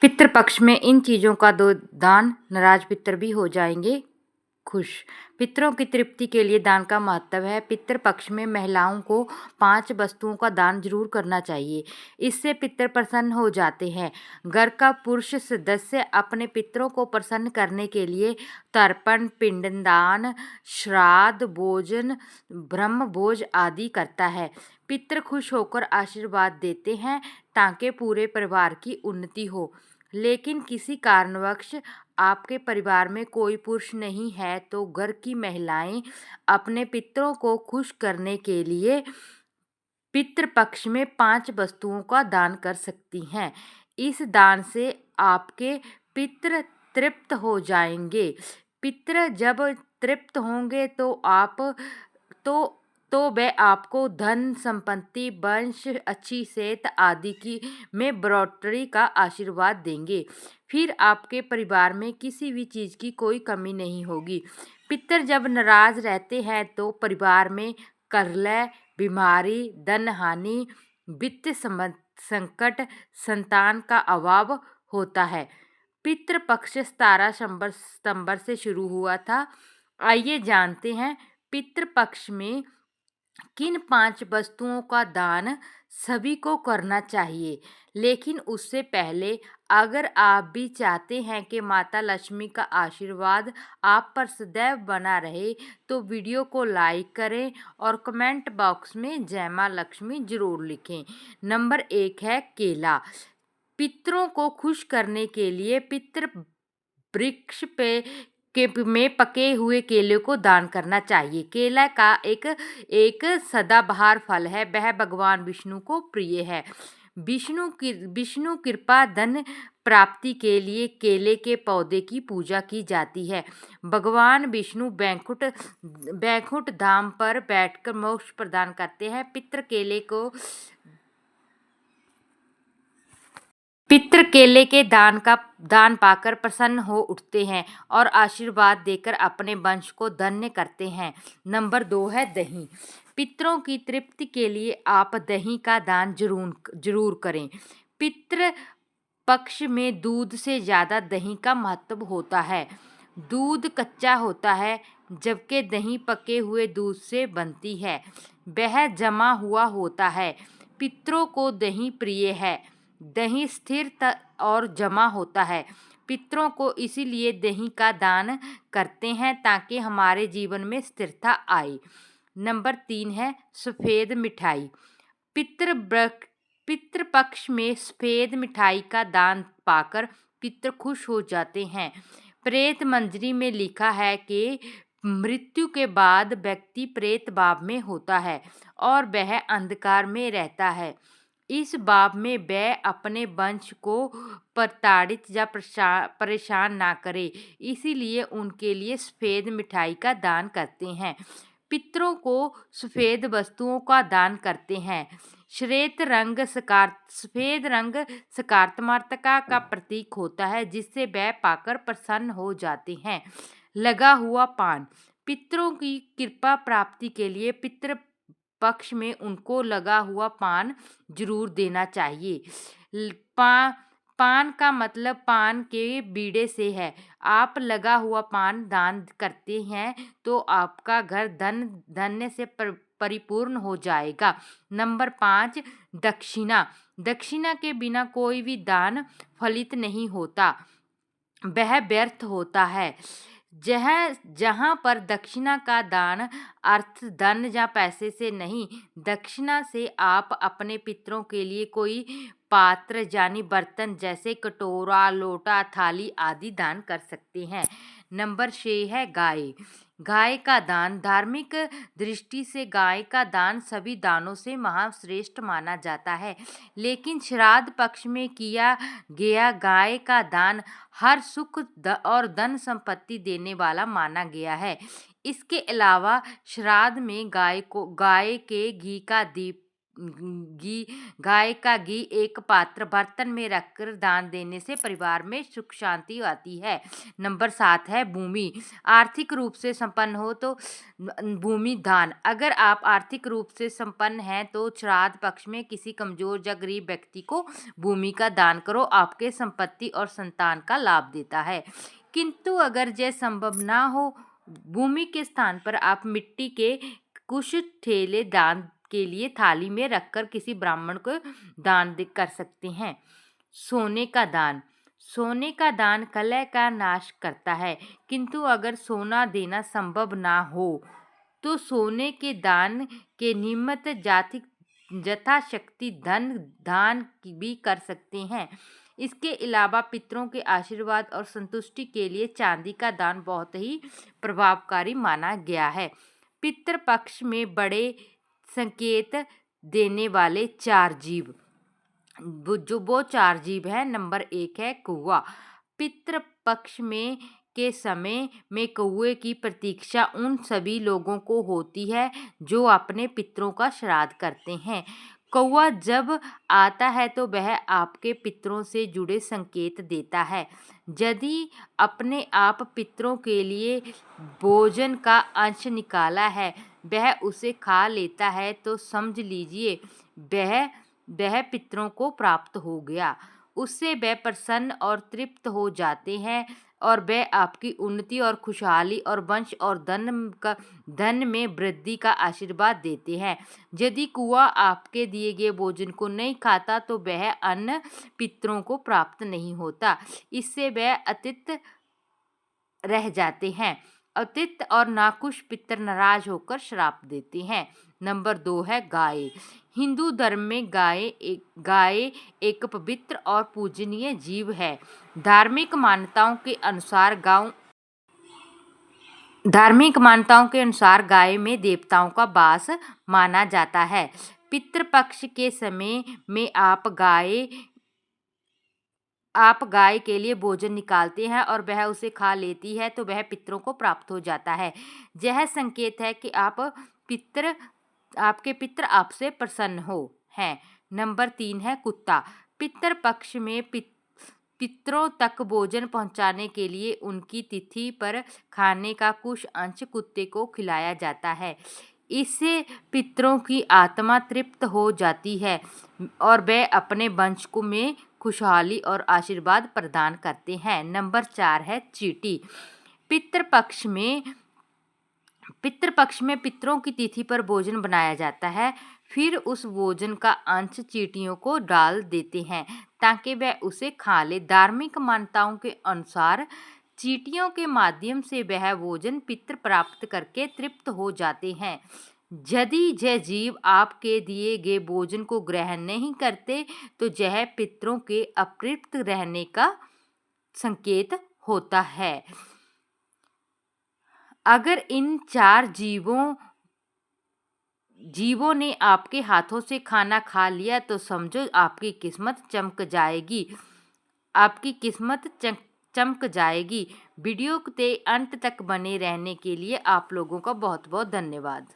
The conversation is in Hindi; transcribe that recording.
पितृपक्ष में इन चीज़ों का दो दान, नाराज पितर भी हो जाएंगे खुश। पितरों की तृप्ति के लिए दान का महत्व है। पितृपक्ष में महिलाओं को 5 वस्तुओं का दान जरूर करना चाहिए। इससे पितर प्रसन्न हो जाते हैं। घर का पुरुष सदस्य अपने पितरों को प्रसन्न करने के लिए तर्पण, पिंडदान, श्राद्ध, भोजन, ब्रह्म भोज आदि करता है। पितर खुश होकर आशीर्वाद देते हैं ताकि पूरे परिवार की उन्नति हो। लेकिन किसी कारणवश आपके परिवार में कोई पुरुष नहीं है तो घर की महिलाएं अपने पितरों को खुश करने के लिए पितृपक्ष में 5 वस्तुओं का दान कर सकती हैं। इस दान से आपके पितर तृप्त हो जाएंगे। पितर जब तृप्त होंगे तो तो वे आपको धन, संपत्ति, वंश, अच्छी सेहत आदि की में बढ़ोतरी का आशीर्वाद देंगे। फिर आपके परिवार में किसी भी चीज़ की कोई कमी नहीं होगी। पितर जब नाराज रहते हैं तो परिवार में कलह, बीमारी, धन हानि, वित्तीय संकट, संतान का अभाव होता है। पितृपक्ष 17 सितंबर से शुरू हुआ था। आइए जानते हैं पितृपक्ष में किन 5 वस्तुओं का दान सभी को करना चाहिए। लेकिन उससे पहले अगर आप भी चाहते हैं कि माता लक्ष्मी का आशीर्वाद आप पर सदैव बना रहे तो वीडियो को लाइक करें और कमेंट बॉक्स में जय मां लक्ष्मी जरूर लिखें। नंबर 1 है केला। पितरों को खुश करने के लिए पितृ वृक्ष में पके हुए केले को दान करना चाहिए। केला का एक सदाबहार फल है। वह भगवान विष्णु को प्रिय है। विष्णु कृपा धन प्राप्ति के लिए केले के पौधे की पूजा की जाती है। भगवान विष्णु बैकुंठ धाम पर बैठकर मोक्ष प्रदान करते हैं। पितर केले के दान पाकर प्रसन्न हो उठते हैं और आशीर्वाद देकर अपने वंश को धन्य करते हैं। नंबर 2 है दही। पितरों की तृप्ति के लिए आप दही का दान जरूर करें। पितृ पक्ष में दूध से ज़्यादा दही का महत्व होता है। दूध कच्चा होता है जबकि दही पके हुए दूध से बनती है। वह जमा हुआ होता है। पितरों को दही प्रिय है। दही स्थिर और जमा होता है। पितरों को इसीलिए दही का दान करते हैं ताकि हमारे जीवन में स्थिरता आए। नंबर 3 है सफ़ेद मिठाई। पितृपक्ष में सफ़ेद मिठाई का दान पाकर पितर खुश हो जाते हैं। प्रेत मंजरी में लिखा है कि मृत्यु के बाद व्यक्ति प्रेत भाव में होता है और वह अंधकार में रहता है। इस भाव में वह अपने वंश को प्रताड़ित या परेशान ना करे, इसीलिए उनके लिए सफ़ेद मिठाई का दान करते हैं। पितरों को सफ़ेद वस्तुओं का दान करते हैं। सफ़ेद रंग सकारात्मकता का प्रतीक होता है जिससे वह पाकर प्रसन्न हो जाते हैं। लगा हुआ पान। पितरों की कृपा प्राप्ति के लिए पितृ पक्ष में उनको लगा हुआ पान जरूर देना चाहिए। पान का मतलब पान के बीड़े से है। आप लगा हुआ पान दान करते हैं तो आपका घर धन्य से परिपूर्ण हो जाएगा। नंबर 5 दक्षिणा। दक्षिणा के बिना कोई भी दान फलित नहीं होता, वह व्यर्थ होता है। जहाँ पर दक्षिणा का दान अर्थ धन या पैसे से नहीं, दक्षिणा से आप अपने पितरों के लिए कोई पात्र यानी बर्तन जैसे कटोरा, लोटा, थाली आदि दान कर सकते हैं। नंबर 6 है गाय। गाय का दान। धार्मिक दृष्टि से गाय का दान सभी दानों से महाश्रेष्ठ माना जाता है। लेकिन श्राद्ध पक्ष में किया गया गाय का दान हर सुख और धन संपत्ति देने वाला माना गया है। इसके अलावा श्राद्ध में गाय के घी का गाय का घी एक पात्र बर्तन में रखकर दान देने से परिवार में सुख शांति आती है। नंबर 7 है भूमि। आर्थिक रूप से संपन्न हो तो भूमि दान। अगर आप आर्थिक रूप से संपन्न हैं तो श्राद्ध पक्ष में किसी कमजोर या गरीब व्यक्ति को भूमि का दान करो, आपके संपत्ति और संतान का लाभ देता है। किंतु अगर यह संभव ना हो, भूमि के स्थान पर आप मिट्टी के कुछ थैले दान के लिए थाली में रखकर किसी ब्राह्मण को दान कर सकते हैं। सोने का दान। सोने का दान कलह का नाश करता है, किंतु अगर सोना देना संभव ना हो तो सोने के दान के निमित्त यथाशक्ति धन दान भी कर सकते हैं। इसके अलावा पितरों के आशीर्वाद और संतुष्टि के लिए चांदी का दान बहुत ही प्रभावकारी माना गया है। पितृपक्ष में बड़े संकेत देने वाले 4 जीव। वो 4 जीव है। नंबर 1 है कौवा। पितृपक्ष में के समय में कौवे की प्रतीक्षा उन सभी लोगों को होती है जो अपने पितरों का श्राद्ध करते हैं। कौवा जब आता है तो वह आपके पितरों से जुड़े संकेत देता है। यदि अपने आप पितरों के लिए भोजन का अंश निकाला है, वह उसे खा लेता है तो समझ लीजिए वह पितरों को प्राप्त हो गया। उससे वह प्रसन्न और तृप्त हो जाते हैं और वह आपकी उन्नति और खुशहाली और वंश और धन में वृद्धि का आशीर्वाद देते हैं। यदि कौवा आपके दिए गए भोजन को नहीं खाता तो वह अन्न पितरों को प्राप्त नहीं होता। इससे वह अतिथि रह जाते हैं। अतिथि और नाखुश पितर नाराज होकर श्राप देते हैं। नंबर 2 है गाय। हिंदू धर्म में गाय एक पवित्र और पूजनीय जीव है। धार्मिक मान्यताओं के अनुसार गाय में देवताओं का वास माना जाता है। पितृपक्ष के समय में आप गाय के लिए भोजन निकालते हैं और वह उसे खा लेती है तो वह पितरों को प्राप्त हो जाता है। यह संकेत है कि आपके पितर आपसे प्रसन्न हो हैं। नंबर 3 है कुत्ता। पितृपक्ष में पितरों तक भोजन पहुंचाने के लिए उनकी तिथि पर खाने का कुछ अंश कुत्ते को खिलाया जाता है। इससे पितरों की आत्मा तृप्त हो जाती है और वे अपने वंश में खुशहाली और आशीर्वाद प्रदान करते हैं। नंबर 4 है चींटी। पितृपक्ष में पितरों की तिथि पर भोजन बनाया जाता है, फिर उस भोजन का अंश चींटियों को डाल देते हैं ताकि वह उसे खा ले। धार्मिक मान्यताओं के अनुसार चींटियों के माध्यम से वह भोजन पितर प्राप्त करके तृप्त हो जाते हैं। यदि यह जीव आपके दिए गए भोजन को ग्रहण नहीं करते तो यह पितरों के अतृप्त रहने का संकेत होता है। अगर इन 4 जीवों ने आपके हाथों से खाना खा लिया तो समझो आपकी किस्मत चमक जाएगी। वीडियो के अंत तक बने रहने के लिए आप लोगों का बहुत बहुत धन्यवाद।